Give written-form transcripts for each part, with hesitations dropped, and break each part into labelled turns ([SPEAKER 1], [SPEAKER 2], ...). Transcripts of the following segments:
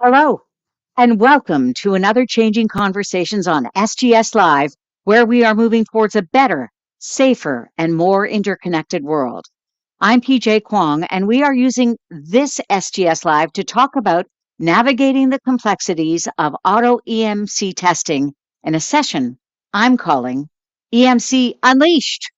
[SPEAKER 1] Hello, and welcome to another Changing Conversations on SGS Live, where we are moving towards a better, safer, and more interconnected world. I'm PJ Kwong, and we are using this SGS Live to talk about navigating the complexities of Auto-EMC testing in a session I'm calling EMC Unleashed.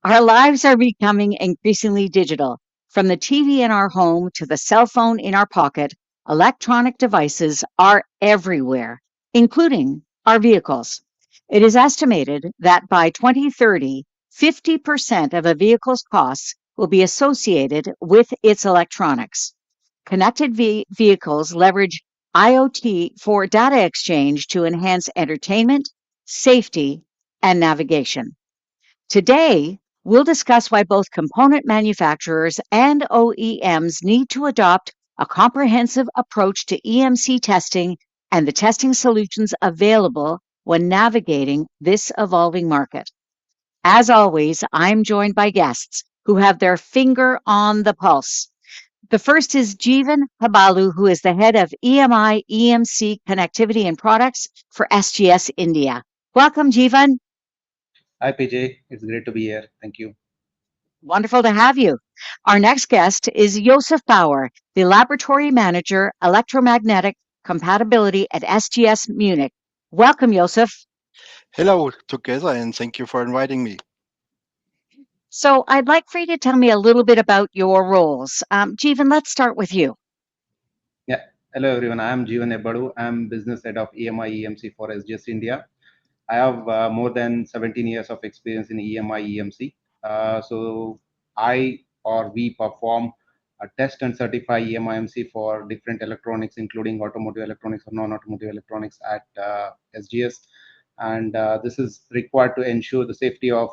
[SPEAKER 1] Our lives are becoming increasingly digital. From the TV in our home to the cell phone in our pocket, electronic devices are everywhere, including our vehicles. It is estimated that by 2030, 50% of a vehicle's costs will be associated with its electronics. Connected vehicles leverage IoT for data exchange to enhance entertainment, safety, and navigation. Today, we'll discuss why both component manufacturers and OEMs need to adopt a comprehensive approach to EMC testing and the testing solutions available when navigating this evolving market. As always, I'm joined by guests who have their finger on the pulse. The first is Jeevan Hebbalu, who is the head of EMI EMC Connectivity and Products for SGS India. Welcome, Jeevan.
[SPEAKER 2] Hi PJ, it's great to be here. Thank you.
[SPEAKER 1] Wonderful to have you. Our next guest is Josef Bauer, the Laboratory Manager, Electromagnetic Compatibility at SGS Munich. Welcome, Josef.
[SPEAKER 3] Hello together, and thank you for inviting me.
[SPEAKER 1] So, I'd like for you to tell me a little bit about your roles. Jeevan, let's start with you.
[SPEAKER 2] Yeah. Hello everyone. I am Jeevan Hebbalu. I am business head of EMI EMC for SGS India. I have more than 17 years of experience in EMI EMC. So I or we perform a test and certify EMI EMC for different electronics, including automotive electronics or non-automotive electronics at SGS. And this is required to ensure the safety of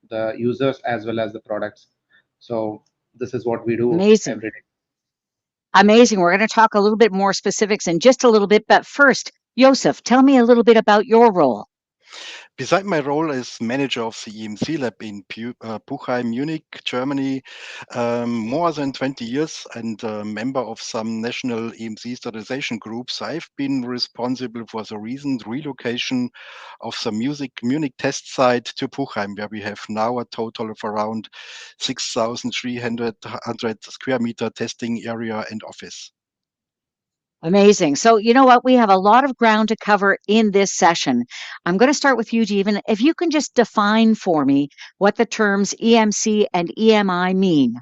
[SPEAKER 2] the users as well as the products. So this is what we do
[SPEAKER 1] Amazing.
[SPEAKER 2] every day.
[SPEAKER 1] Amazing. We're going to talk a little bit more specifics in just a little bit. But first, Josef, tell me a little bit about your role.
[SPEAKER 3] Beside my role as manager of the EMC lab in Puchheim, Munich, Germany, more than 20 years and a member of some national EMC standardization groups, I've been responsible for the recent relocation of the Munich test site to Puchheim, where we have now a total of around 6,300 square meter testing area and office.
[SPEAKER 1] Amazing. So, you know what? We have a lot of ground to cover in this session. I'm going to start with you, Jeevan. If you can just define for me what the terms EMC and EMI mean.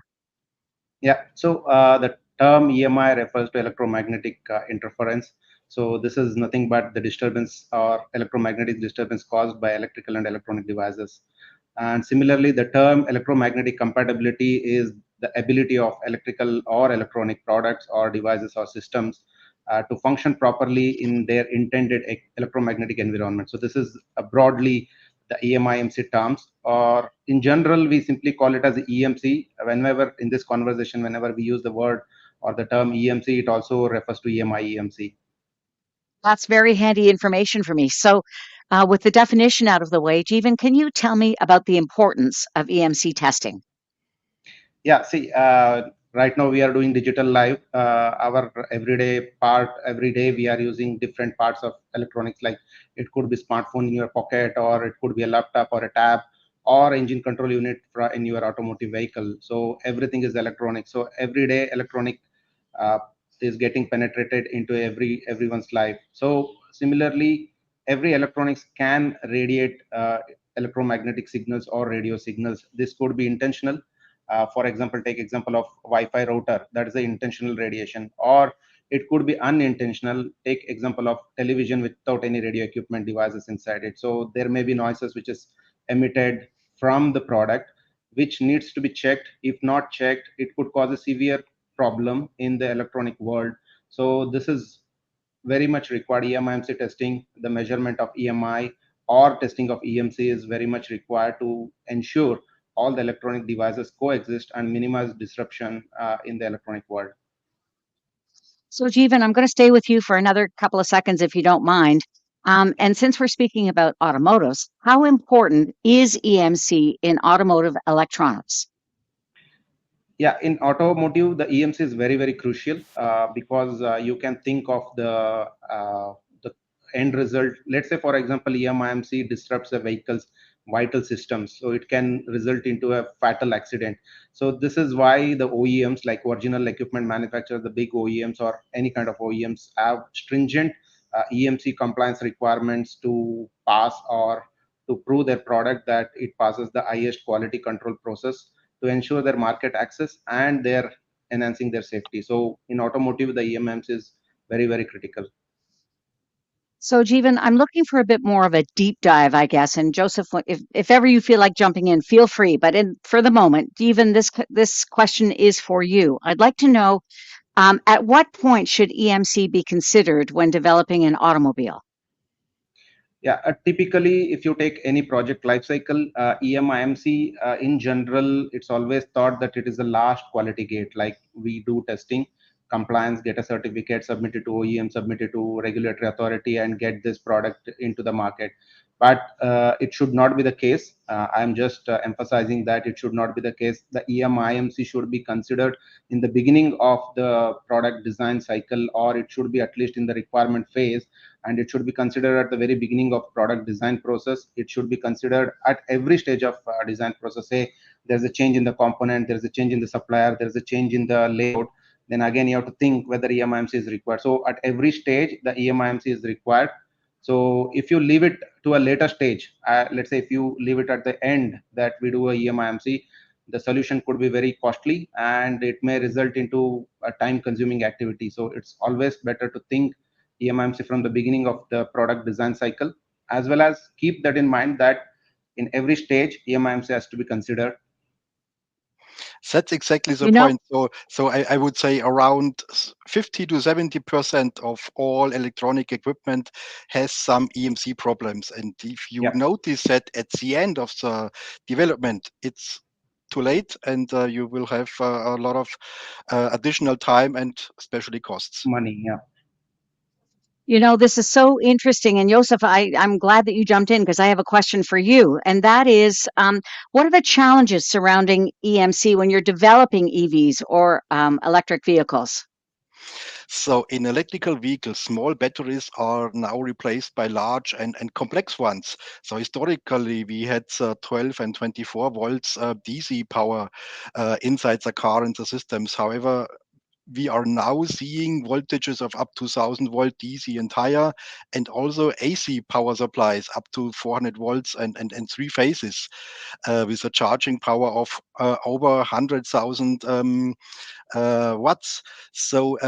[SPEAKER 2] Yeah, so the term EMI refers to electromagnetic interference. So this is nothing but the disturbance or electromagnetic disturbance caused by electrical and electronic devices. And similarly, the term electromagnetic compatibility is the ability of electrical or electronic products or devices or systems to function properly in their intended electromagnetic environment. So this is broadly the EMI-EMC terms, or in general, we simply call it as EMC. Whenever in this conversation, whenever we use the word or the term EMC, it also refers to EMI-EMC.
[SPEAKER 1] That's very handy information for me. So, with the definition out of the way, Jeevan, can you tell me about the importance of EMC testing?
[SPEAKER 2] Yeah, see, right now we are doing digital live. Our everyday part, every day we are using different parts of electronics, like it could be smartphone in your pocket, or it could be a laptop or a tab, or engine control unit in your automotive vehicle. So everything is electronic. So everyday electronic uh, is getting penetrated into everyone's life. So similarly, every electronics can radiate electromagnetic signals or radio signals. This could be intentional. For example, take example of Wi-Fi router, that is the intentional radiation, or it could be unintentional. Take example of television without any radio equipment devices inside it. So there may be noises which is emitted from the product, which needs to be checked. If not checked, it could cause a severe problem in the electronic world. So this is very much required. EMI testing, the measurement of EMI or testing of EMC is very much required to ensure all the electronic devices coexist and minimize disruption in the electronic world.
[SPEAKER 1] So, Jeevan, I'm going to stay with you for another couple of seconds if you don't mind. And since we're speaking about automotives, how important is EMC in automotive electronics?
[SPEAKER 2] Yeah, in automotive, the EMC is very, very crucial because you can think of the end result. Let's say, for example, EMIMC disrupts a vehicle's vital systems, so it can result into a fatal accident. So this is why the OEMs, like original equipment manufacturers, the big OEMs or any kind of OEMs, have stringent EMC compliance requirements to pass or to prove their product that it passes the highest quality control process to ensure their market access and they're enhancing their safety. So in automotive, the EMMs is very, very critical.
[SPEAKER 1] So, Jeevan, I'm looking for a bit more of a deep dive, I guess. And Joseph, if ever you feel like jumping in, feel free. But for the moment, Jeevan, this question is for you. I'd like to know at what point should EMC be considered when developing an automobile?
[SPEAKER 2] Yeah, typically, if you take any project lifecycle, EMIMC in general, it's always thought that it is the last quality gate. Like we do testing, compliance, get a certificate, submit it to OEM, submit it to regulatory authority, and get this product into the market. But it should not be the case. I'm just emphasizing that it should not be the case. The EMIMC should be considered in the beginning of the product design cycle, or it should be at least in the requirement phase, and it should be considered at the very beginning of product design process. It should be considered at every stage of design process. Say there's a change in the component, there's a change in the supplier, there's a change in the layout, then again you have to think whether EMIMC is required. So at every stage the EMIMC is required. So if you leave it to a later stage, let's say if you leave it at the end that we do a EMIMC, the solution could be very costly and it may result into a time consuming activity. So it's always better to think EMIMC from the beginning of the product design cycle, as well as keep that in mind that in every stage EMIMC has to be considered.
[SPEAKER 3] That's exactly the
[SPEAKER 1] You know,
[SPEAKER 3] point. So I would say around 50 to 70% of all electronic equipment has some EMC problems. And if you
[SPEAKER 2] Yeah,
[SPEAKER 3] notice that at the end of the development, it's too late, and you will have a lot of additional time and especially costs.
[SPEAKER 2] money. Yeah.
[SPEAKER 1] this is so interesting. And Joseph, I'm glad that you jumped in because I have a question for you. And that is, what are the challenges surrounding EMC when you're developing EVs or electric vehicles?
[SPEAKER 3] So in electrical vehicles, small batteries are now replaced by large and complex ones. So historically, we had 12 and 24 volts DC power inside the car and the systems. However, we are now seeing voltages of up to 1000-volt DC and higher, and also AC power supplies up to 400 volts and three phases with a charging power of over 100,000 watts. So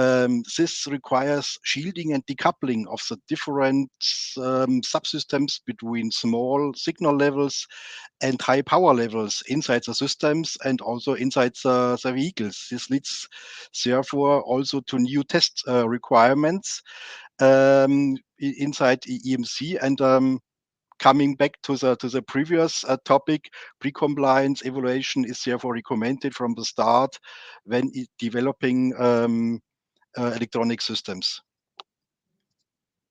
[SPEAKER 3] this requires shielding and decoupling of the different subsystems between small signal levels and high power levels inside the systems and also inside the vehicles. This leads therefore also to new test requirements inside EMC. And coming back to the previous topic, pre-compliance evaluation is therefore recommended from the start when developing electronic systems.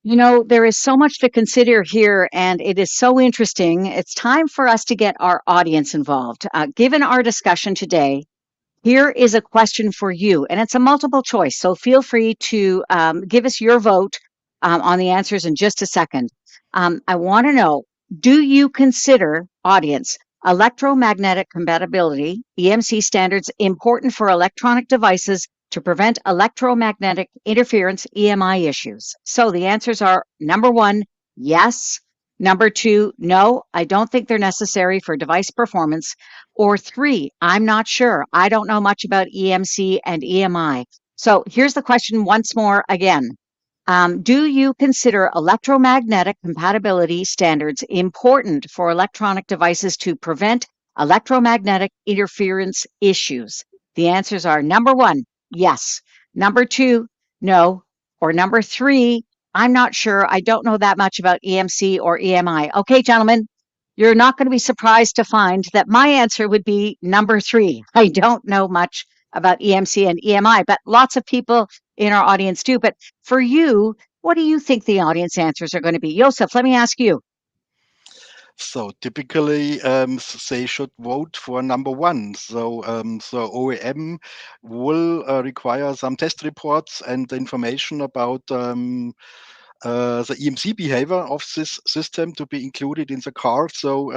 [SPEAKER 1] There is so much to consider here, and it is so interesting. It's time for us to get our audience involved. Given our discussion today, here is a question for you, and it's a multiple choice. So feel free to give us your vote on the answers in just a second. I want to know, do you consider, audience, electromagnetic compatibility, EMC standards, important for electronic devices to prevent electromagnetic interference, EMI issues? So the answers are number one, yes. Number two, no, I don't think they're necessary for device performance. Or three, I'm not sure. I don't know much about EMC and EMI. So here's the question once more again. Do you consider electromagnetic compatibility standards important for electronic devices to prevent electromagnetic interference issues? The answers are number one, yes. Number two, no. Or number three, I'm not sure. I don't know that much about EMC or EMI. Okay, gentlemen, you're not going to be surprised to find that my answer would be number three. I don't know much about EMC and EMI, but lots of people in our audience do. But for you, what do you think the audience answers are going to be? Josef, let me ask you.
[SPEAKER 3] So typically, they should vote for number one. So OEM will require some test reports and information about the EMC behavior of this system to be included in the car. So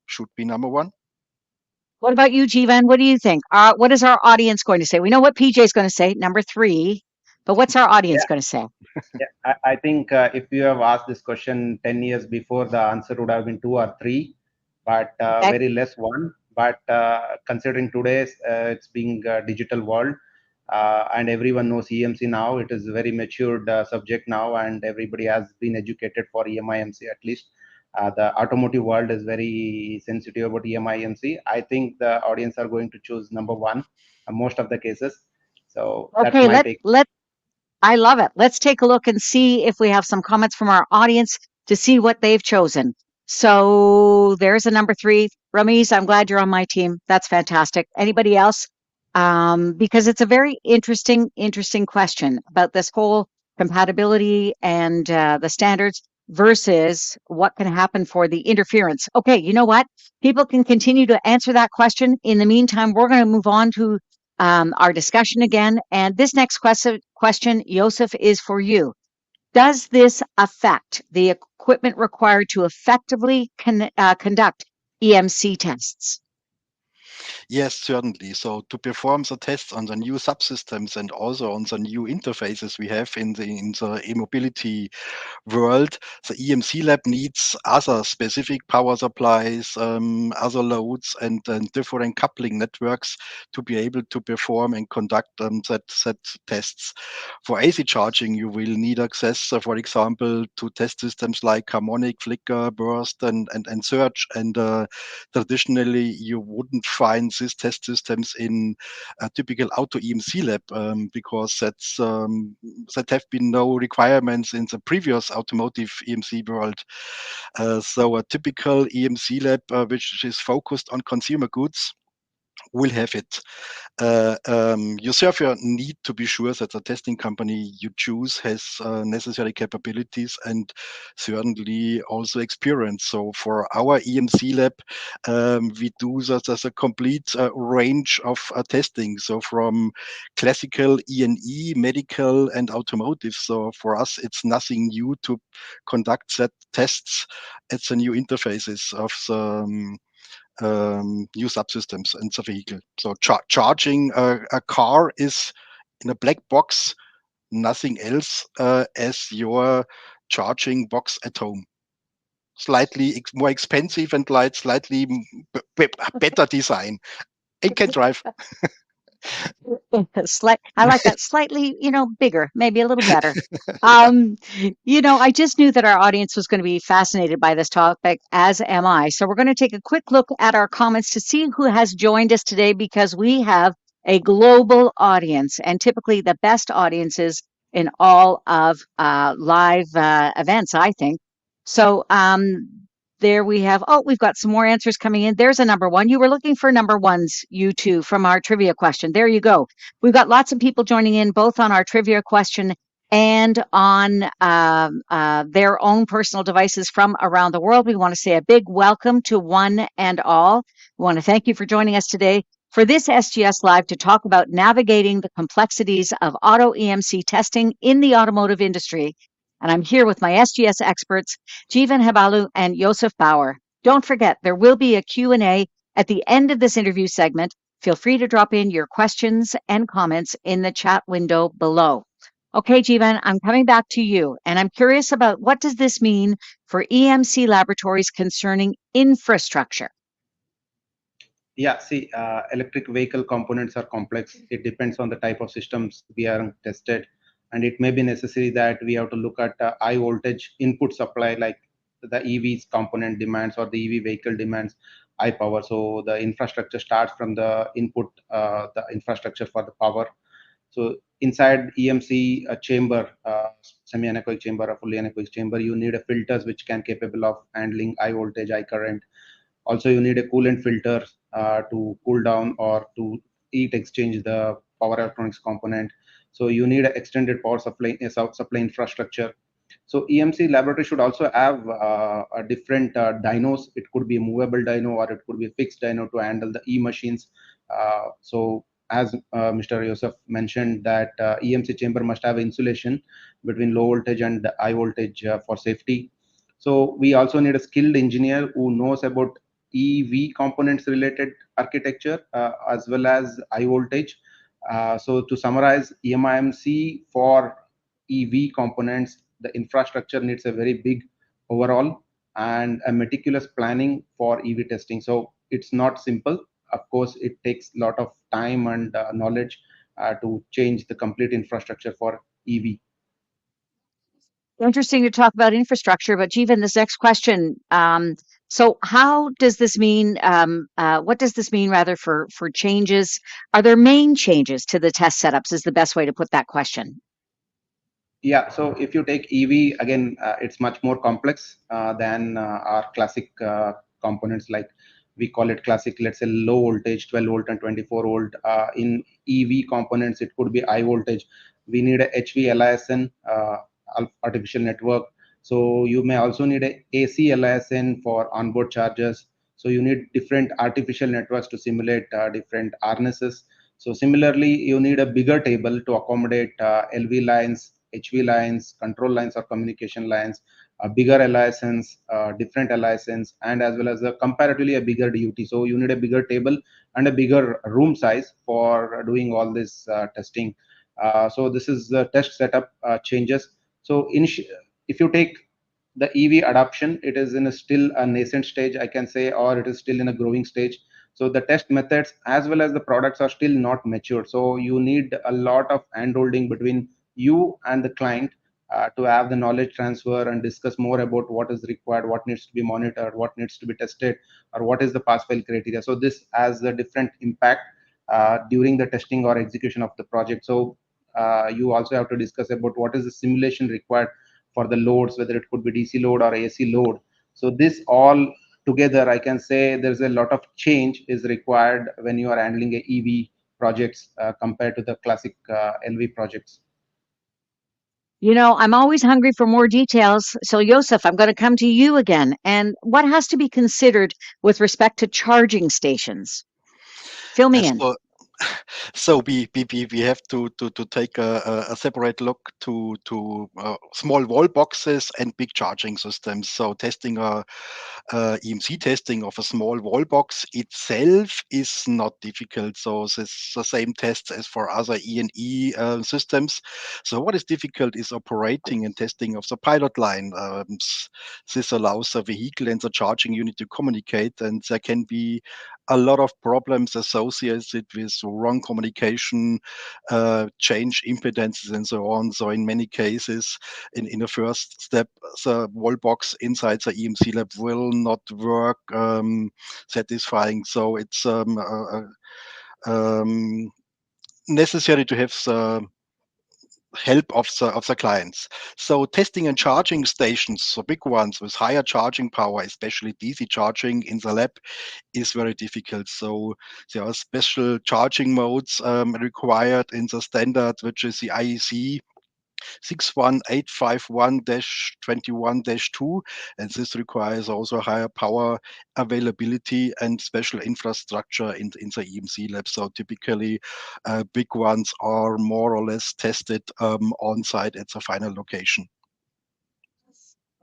[SPEAKER 3] should be number one.
[SPEAKER 1] What about you, Jeevan? What do you think? What is our audience going to say? We know what PJ is going to say, number three, but what's our audience going to say?
[SPEAKER 2] Yeah, I think if you have asked this question 10 years before, the answer would have been two or three, but
[SPEAKER 1] Okay.
[SPEAKER 2] very less one. But considering today's it's being a digital world, and everyone knows EMC now, it is a very matured subject now, and everybody has been educated for EMI/EMC at least. The automotive world is very sensitive about EMI/EMC. I think the audience are going to choose number one most of the cases. So that's
[SPEAKER 1] Okay,
[SPEAKER 2] my take.
[SPEAKER 1] I love it. Let's take a look and see if we have some comments from our audience to see what they've chosen. So there's a number three. Ramiz, I'm glad you're on my team. That's fantastic. Anybody else? Because it's a very interesting question about this whole compatibility and the standards versus what can happen for the interference. Okay, you know what? People can continue to answer that question. In the meantime, we're going to move on to our discussion again. And this next question, Josef, is for you. Does this affect the equipment required to effectively conduct EMC tests?
[SPEAKER 3] Yes, certainly. So to perform the tests on the new subsystems and also on the new interfaces we have in the e-mobility world, the EMC lab needs other specific power supplies, other loads, and different coupling networks to be able to perform and conduct that tests. For AC charging, you will need access, for example, to test systems like harmonic, flicker, burst, and surge. And traditionally, you wouldn't find these test systems in a typical Auto-EMC lab because that have been no requirements in the previous automotive EMC world. So a typical EMC lab, which is focused on consumer goods, will have it. You therefore need to be sure that the testing company you choose has necessary capabilities and certainly also experience. So for our EMC lab, we do that as a complete range of testing. So from classical E&E, medical, and automotive. So for us, it's nothing new to conduct that tests at the new interfaces of the new subsystems in the vehicle. So charging a car is in a black box, nothing else as your charging box at home. Slightly more expensive and slightly better design. It can drive.
[SPEAKER 1] I like that slightly, bigger, maybe a little better. Um, I just knew that our audience was going to be fascinated by this topic, as am I. So we're going to take a quick look at our comments to see who has joined us today because we have a global audience and typically the best audiences in all of live events, I think. So there we have, we've got some more answers coming in. There's a number one. You were looking for number ones, you two, from our trivia question. There you go. We've got lots of people joining in, both on our trivia question and on their own personal devices from around the world. We want to say a big welcome to one and all. We want to thank you for joining us today for this SGS Live to talk about navigating the complexities of Auto-EMC testing in the automotive industry. And I'm here with my SGS experts, Jeevan Hebbalu and Josef Bauer. Don't forget, there will be a Q&A at the end of this interview segment. Feel free to drop in your questions and comments in the chat window below. Okay, Jeevan, I'm coming back to you, and I'm curious about what does this mean for EMC laboratories concerning infrastructure?
[SPEAKER 2] Yeah, see, electric vehicle components are complex. It depends on the type of systems we are tested, and it may be necessary that we have to look at high voltage input supply, like the EV's component demands or the EV vehicle demands high power. So the infrastructure starts from the input, the infrastructure for the power. So inside EMC chamber, semi-anechoic chamber or fully anechoic chamber, you need a filters which can capable of handling high voltage, high current. Also, you need a coolant filter to cool down or to heat exchange the power electronics component. So you need an extended power supply infrastructure. So EMC laboratory should also have a different dynos. It could be a movable dyno or it could be a fixed dyno to handle the e-machines. So as Mr. Josef mentioned, that EMC chamber must have insulation between low voltage and high voltage for safety. So we also need a skilled engineer who knows about EV components related architecture as well as high voltage. So to summarize, EMIMC for EV components, the infrastructure needs a very big overall and a meticulous planning for EV testing. So it's not simple. Of course, it takes a lot of time and knowledge to change the complete infrastructure for EV.
[SPEAKER 1] Interesting to talk about infrastructure, but Jeevan, this next question. So, how does this mean? What does this mean, rather, for changes? Are there main changes to the test setups? Is the best way to put that question.
[SPEAKER 2] Yeah, so if you take EV again, it's much more complex than our classic components. Like we call it classic, let's say low voltage, 12 volt and 24 volt. In EV components, it could be high voltage. We need a HV LISN, artificial network. So you may also need a AC LISN for onboard chargers. So you need different artificial networks to simulate different harnesses. So similarly, you need a bigger table to accommodate LV lines, HV lines, control lines or communication lines, bigger LISNs, different LISNs, and as well as a comparatively a bigger DUT. So you need a bigger table and a bigger room size for doing all this testing. So this is the test setup changes. So if you take the EV adoption, it is in a still a nascent stage, I can say, or it is still in a growing stage. So the test methods as well as the products are still not matured. So you need a lot of handholding between you and the client to have the knowledge transfer and discuss more about what is required, what needs to be monitored, what needs to be tested, or what is the pass fail criteria. So this has a different impact during the testing or execution of the project. So you also have to discuss about what is the simulation required for the loads, whether it could be DC load or AC load. So this all together, I can say there's a lot of change is required when you are handling a EV projects compared to the classic LV projects.
[SPEAKER 1] I'm always hungry for more details. So, Josef, I'm going to come to you again. And what has to be considered with respect to charging stations? Fill me
[SPEAKER 3] Yes,
[SPEAKER 1] in.
[SPEAKER 3] so we have to take a separate look to small wall boxes and big charging systems. So testing EMC testing of a small wall box itself is not difficult. So it's the same tests as for other E&E systems. So what is difficult is operating and testing of the pilot line. This allows the vehicle and the charging unit to communicate, and there can be a lot of problems associated with wrong communication, change impedances, and so on. So in many cases, in the first step, the wall box inside the EMC lab will not work satisfying. So it's necessary to have the help of the clients. So testing and charging stations, so big ones with higher charging power, especially DC charging in the lab, is very difficult. So there are special charging modes required in the standard, which is the IEC 61851-21-2, and this requires also higher power availability and special infrastructure in the EMC lab. So typically, big ones are more or less tested on site at the final location.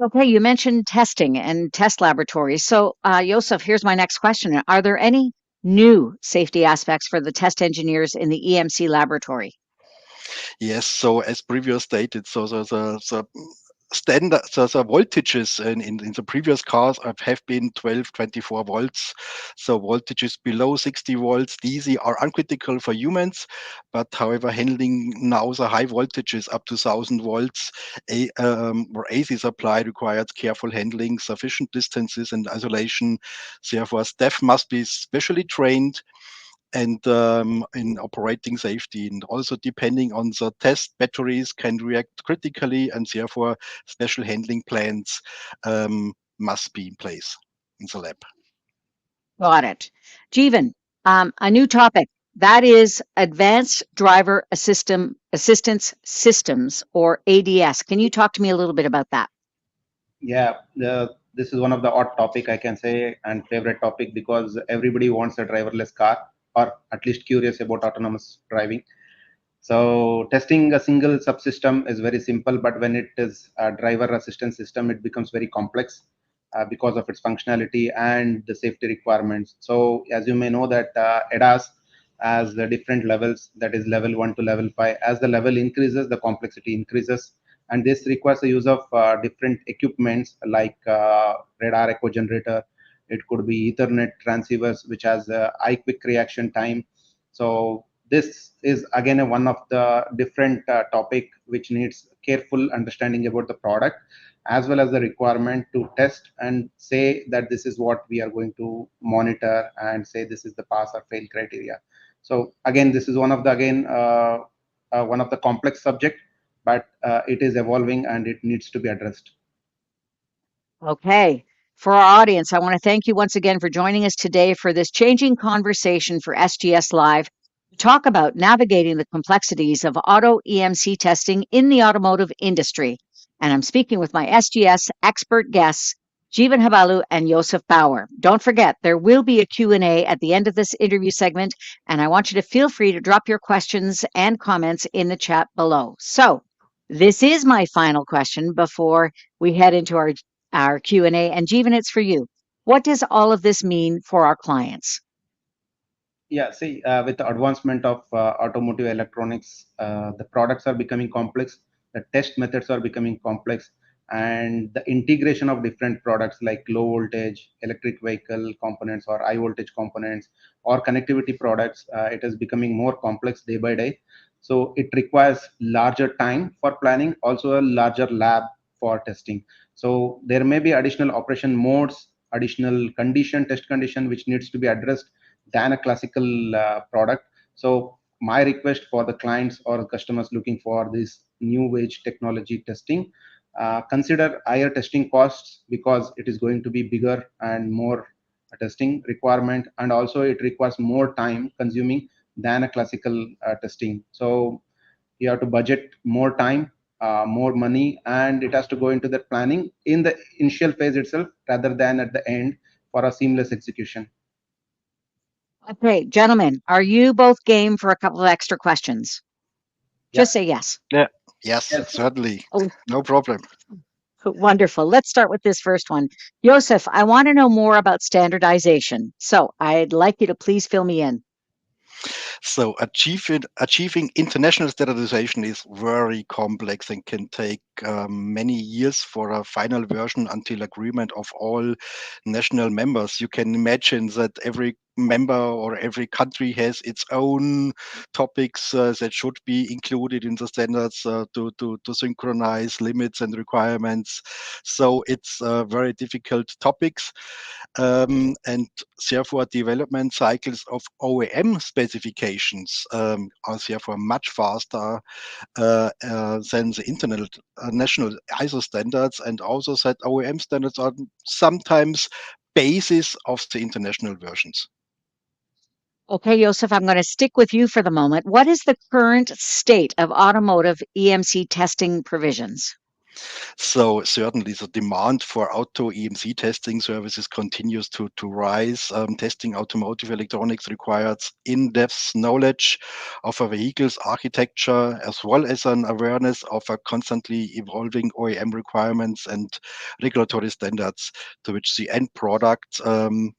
[SPEAKER 1] Okay, you mentioned testing and test laboratories. So, Josef, here's my next question. Are there any new safety aspects for the test engineers in the EMC laboratory?
[SPEAKER 3] Yes, so as previous stated, so the standard, so the voltages in the previous cars have been 12, 24 volts. So voltages below 60 volts DC are uncritical for humans, but however, handling now the high voltages up to 1000 volts or AC supply requires careful handling, sufficient distances and isolation. Therefore, staff must be specially trained and in operating safety. And also, depending on the test, batteries can react critically, and therefore, special handling plans must be in place in the lab.
[SPEAKER 1] Got it. Jeevan, a new topic. That is Advanced Driver Assistance Systems, or ADS. Can you talk to me a little bit about that?
[SPEAKER 2] Yeah, this is one of the odd topic I can say and favorite topic because everybody wants a driverless car or at least curious about autonomous driving. So testing a single subsystem is very simple, but when it is a driver assistance system, it becomes very complex because of its functionality and the safety requirements. So as you may know that ADAS has the different levels, that is level 1 to level 5. As the level increases, the complexity increases. And this requires the use of different equipments like radar echo generator. It could be Ethernet transceivers, which has a high quick reaction time. So this is again one of the different topic which needs careful understanding about the product as well as the requirement to test and say that this is what we are going to monitor and say this is the pass or fail criteria. So again, this is one of the complex subject, but it is evolving and it needs to be addressed.
[SPEAKER 1] Okay. For our audience, I want to thank you once again for joining us today for this changing conversation for SGS Live to talk about navigating the complexities of auto EMC testing in the automotive industry. And I'm speaking with my SGS expert guests, Jeevan Hebbalu and Josef Bauer. Don't forget, there will be a Q&A at the end of this interview segment, and I want you to feel free to drop your questions and comments in the chat below. So, this is my final question before we head into our Q&A. And Jeevan, it's for you. What does all of this mean for our clients?
[SPEAKER 2] Yeah, see, with the advancement of automotive electronics, the products are becoming complex, the test methods are becoming complex, and the integration of different products like low voltage electric vehicle components or high voltage components or connectivity products, it is becoming more complex day by day. So it requires larger time for planning, also a larger lab for testing. So there may be additional operation modes, additional test condition which needs to be addressed than a classical product. So my request for the clients or customers looking for this new age technology testing, consider higher testing costs because it is going to be bigger and more testing requirement, and also it requires more time consuming than a classical testing. So you have to budget more time, more money, and it has to go into that planning in the initial phase itself rather than at the end for a seamless execution.
[SPEAKER 1] Okay, gentlemen, are you both game for a couple of extra questions?
[SPEAKER 2] Yeah.
[SPEAKER 1] Just say yes.
[SPEAKER 3] Yeah. Yes,
[SPEAKER 2] Yes.
[SPEAKER 3] certainly.
[SPEAKER 1] Oh,
[SPEAKER 3] No problem.
[SPEAKER 1] wonderful. Let's start with this first one. Josef, I want to know more about standardization. So I'd like you to please fill me in.
[SPEAKER 3] So achieving international standardization is very complex and can take many years for a final version until agreement of all national members. You can imagine that every member or every country has its own topics that should be included in the standards to synchronize limits and requirements. So it's very difficult topics. And therefore, development cycles of OEM specifications are therefore much faster than the national ISO standards, and also that OEM standards are sometimes basis of the international versions.
[SPEAKER 1] Okay, Josef, I'm going to stick with you for the moment. What is the current state of automotive EMC testing provisions?
[SPEAKER 3] So certainly the demand for Auto-EMC testing services continues to rise. Testing automotive electronics requires in-depth knowledge of a vehicle's architecture, as well as an awareness of a constantly evolving OEM requirements and regulatory standards to which the end product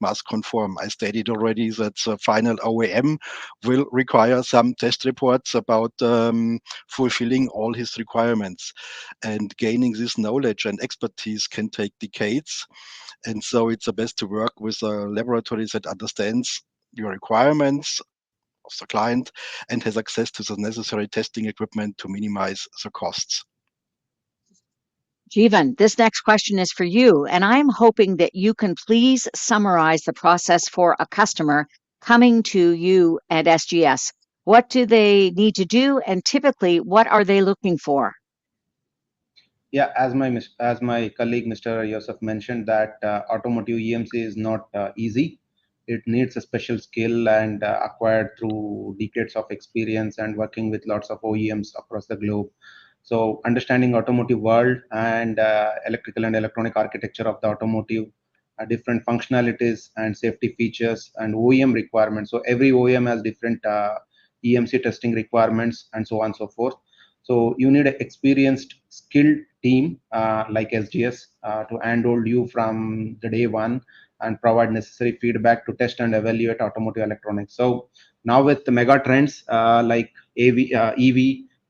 [SPEAKER 3] must conform. I stated already that the final OEM will require some test reports about fulfilling all his requirements, and gaining this knowledge and expertise can take decades. And so it's the best to work with a laboratory that understands your requirements of the client and has access to the necessary testing equipment to minimize the costs.
[SPEAKER 1] Jeevan, this next question is for you, and I'm hoping that you can please summarize the process for a customer coming to you at SGS. What do they need to do, and typically, what are they looking for?
[SPEAKER 2] Yeah, as my colleague Mr. Joseph mentioned that automotive EMC is not easy. it needs a special skill and acquired through decades of experience and working with lots of OEMs across the globe. So understanding automotive world and electrical and electronic architecture of the automotive, different functionalities and safety features and OEM requirements. So every OEM has different EMC testing requirements and so on and so forth. So you need an experienced, skilled team like SGS to handhold you from the day one and provide necessary feedback to test and evaluate automotive electronics. So now with the mega trends like EV,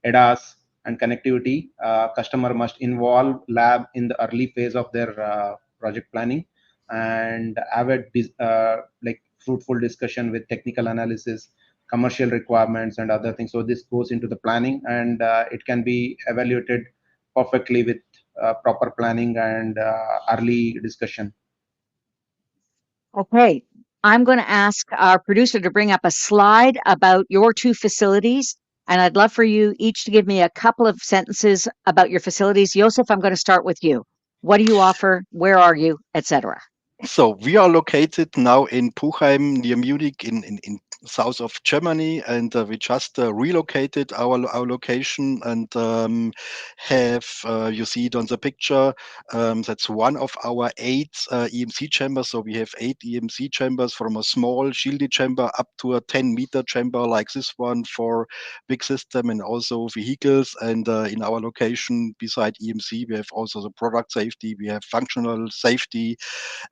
[SPEAKER 2] ADAS, and connectivity, customer must involve lab in the early phase of their project planning and have a like fruitful discussion with technical analysis, commercial requirements, and other things. So this goes into the planning, and it can be evaluated perfectly with proper planning and early discussion.
[SPEAKER 1] Okay, I'm going to ask our producer to bring up a slide about your two facilities, and I'd love for you each to give me a couple of sentences about your facilities. Josef, I'm going to start with you. What do you offer? Where are you, etc.?
[SPEAKER 3] So we are located now in Puchheim near Munich in south of Germany, and we just relocated our location and have you see it on the picture. That's one of our 8 EMC chambers. So we have 8 EMC chambers from a small shielded chamber up to a 10-meter chamber like this one for big system and also vehicles. And in our location beside EMC, we have also the product safety, we have functional safety,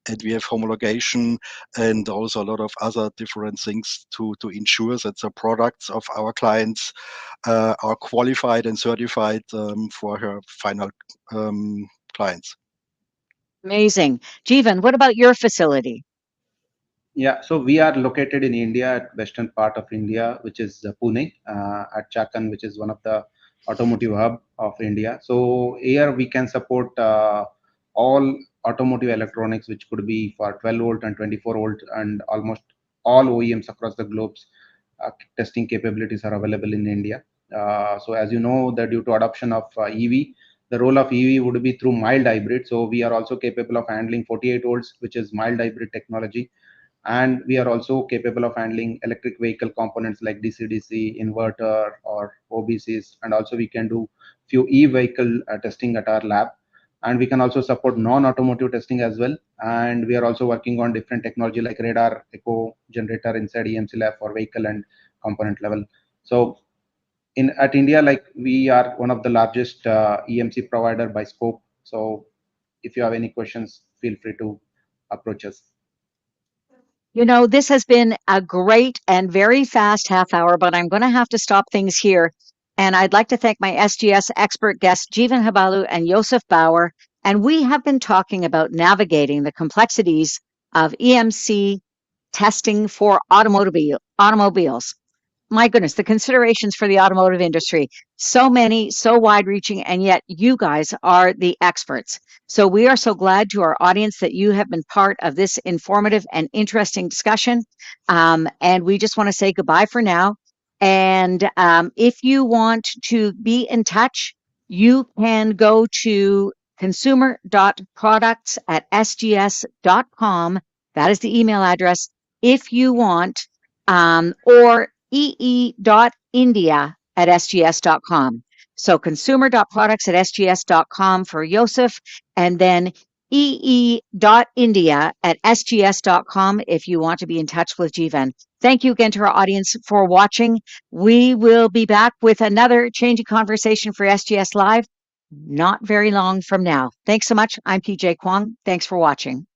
[SPEAKER 3] and we have homologation and also a lot of other different things to ensure that the products of our clients are qualified and certified for her final clients.
[SPEAKER 2] Amazing.
[SPEAKER 1] Jeevan, what about your facility?
[SPEAKER 2] Yeah, so we are located in India, at western part of India, which is Pune, at Chakan, which is one of the automotive hub of India. So here we can support all automotive electronics, which could be for 12 volt and 24 volt, and almost all OEMs across the globes. Testing capabilities are available in India. So as you know, that due to adoption of EV, the role of EV would be through mild hybrid. So we are also capable of handling 48 volts, which is mild hybrid technology, and we are also capable of handling electric vehicle components like DC-DC inverter or OBCs, and also we can do few e-vehicle testing at our lab, and we can also support non-automotive testing as well. And we are also working on different technology like radar echo generator inside EMC lab for vehicle and component level. So in at India, like, we are one of the largest EMC provider by scope. So if you have any questions, feel free to approach us.
[SPEAKER 1] You know, this has been a great and very fast half hour, but I'm going to have to stop things here. And I'd like to thank my SGS expert guests, Jeevan Hebbalu and Josef Bauer. And we have been talking about navigating the complexities of EMC testing for automobiles. My goodness, the considerations for the automotive industry, so many, so wide reaching, and yet you guys are the experts. So we are so glad to our audience that you have been part of this informative and interesting discussion. And we just want to say goodbye for now. And if you want to be in touch, you can go to consumer.products@sgs.com. That is the email address if you want, or ee.india@sgs.com. So consumer.products@sgs.com for Josef, and then ee.india@sgs.com if you want to be in touch with Jeevan. Thank you again to our audience for watching. We will be back with another changing conversation for SGS Live not very long from now. Thanks so much. I'm PJ Kwong. Thanks for watching.